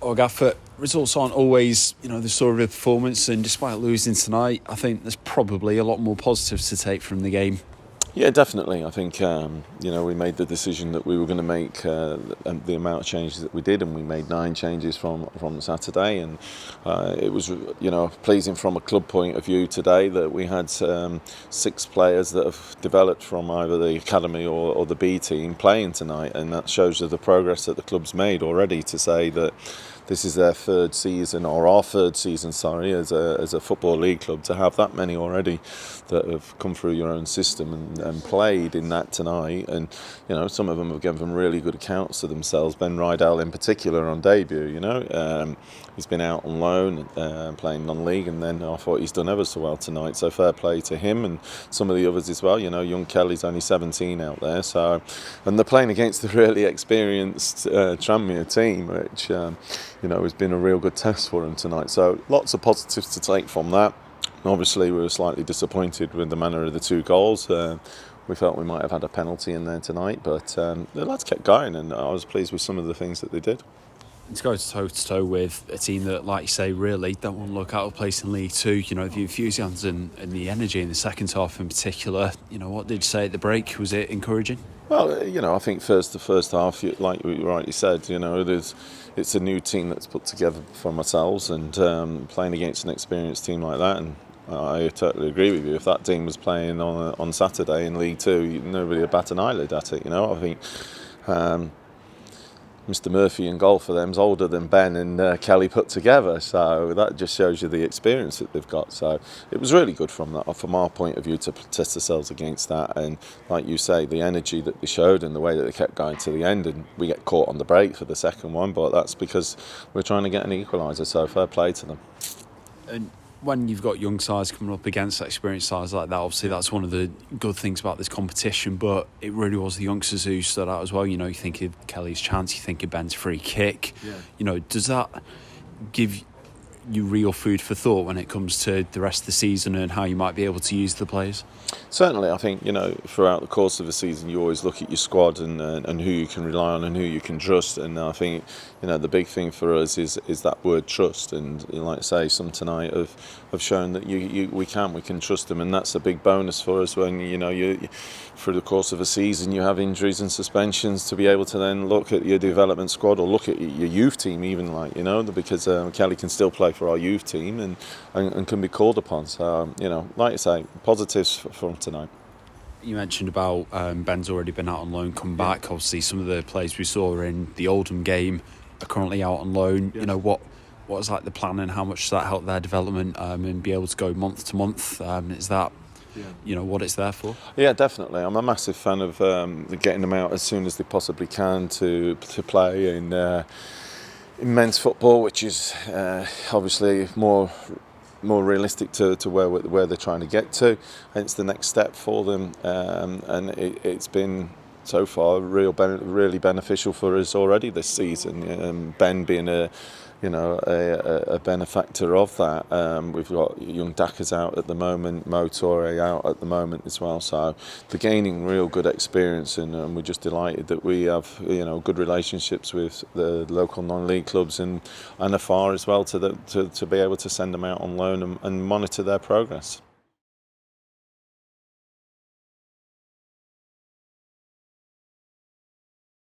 Oh, Gaffer, results aren't always, the story of performance, and despite losing tonight, I think there's probably a lot more positives to take from the game. Yeah, definitely. I think we made the decision that we were going to make the amount of changes that we did, and we made 9 changes from Saturday, and it was pleasing from a club point of view today that we had 6 players that have developed from either the academy or the B team playing tonight, and that shows you the progress that the club's made already. To say that this is their 3rd season, or our 3rd season, sorry, as a football league club, to have that many already that have come through your own system and played in that tonight, and some of them have given really good accounts of themselves. Ben Rydell in particular on debut, he's been out on loan playing non-league, and then I thought he's done ever so well tonight, so fair play to him and some of the others as well. Young Kelly's only 17 out there, and they're playing against the really experienced Tranmere team, which has been a real good test for them tonight. So lots of positives to take from that. Obviously, we were slightly disappointed with the manner of the 2 goals. We felt we might have had a penalty in there tonight, but the lads kept going, and I was pleased with some of the things that they did. To go toe-to-toe with a team that, like you say, really don't want to look out of place in League Two. The enthusiasm and the energy in the second half in particular. What did you say at the break? Was it encouraging? Well, I think the first half, like you rightly said, it's a new team that's put together from ourselves, and playing against an experienced team like that, and I totally agree with you. If that team was playing on Saturday in League Two, nobody would bat an eyelid at it. I think Mr. Murphy in goal for them's older than Ben and Kelly put together, so that just shows you the experience that they've got. So it was really good from our point of view to test ourselves against that, and like you say, the energy that they showed and the way that they kept going to the end, and we get caught on the break for the second one, but that's because we're trying to get an equaliser, so fair play to them. And when you've got young sides coming up against experienced sides like that, obviously that's one of the good things about this competition, but it really was the youngsters who stood out as well. You think of Kelly's chance, you think of Ben's free kick. Yeah. Does that give you real food for thought when it comes to the rest of the season and how you might be able to use the players? Certainly, I think throughout the course of the season you always look at your squad and who you can rely on and who you can trust, and I think the big thing for us is that word trust, and like I say, some tonight have shown that we can trust them, and that's a big bonus for us when you through the course of a season you have injuries and suspensions, to be able to then look at your development squad or look at your youth team even, because Kelly can still play for our youth team and can be called upon. So like I say, positives from tonight. You mentioned about Ben's already been out on loan, come back. Obviously some of the players we saw in the Oldham game are currently out on loan. Yeah. What is like the plan, and how much does that help their development and be able to go month to month? Is that what it's there for? Yeah, definitely. I'm a massive fan of getting them out as soon as they possibly can to play in men's football, which is obviously more realistic to where they're trying to get to. And it's the next step for them, and it's been so far really beneficial for us already this season. Ben being a benefactor of that. We've got young Dackers out at the moment, Mo Torre out at the moment as well, so they're gaining real good experience, and we're just delighted that we have good relationships with the local non-league clubs and afar as well to be able to send them out on loan and monitor their progress.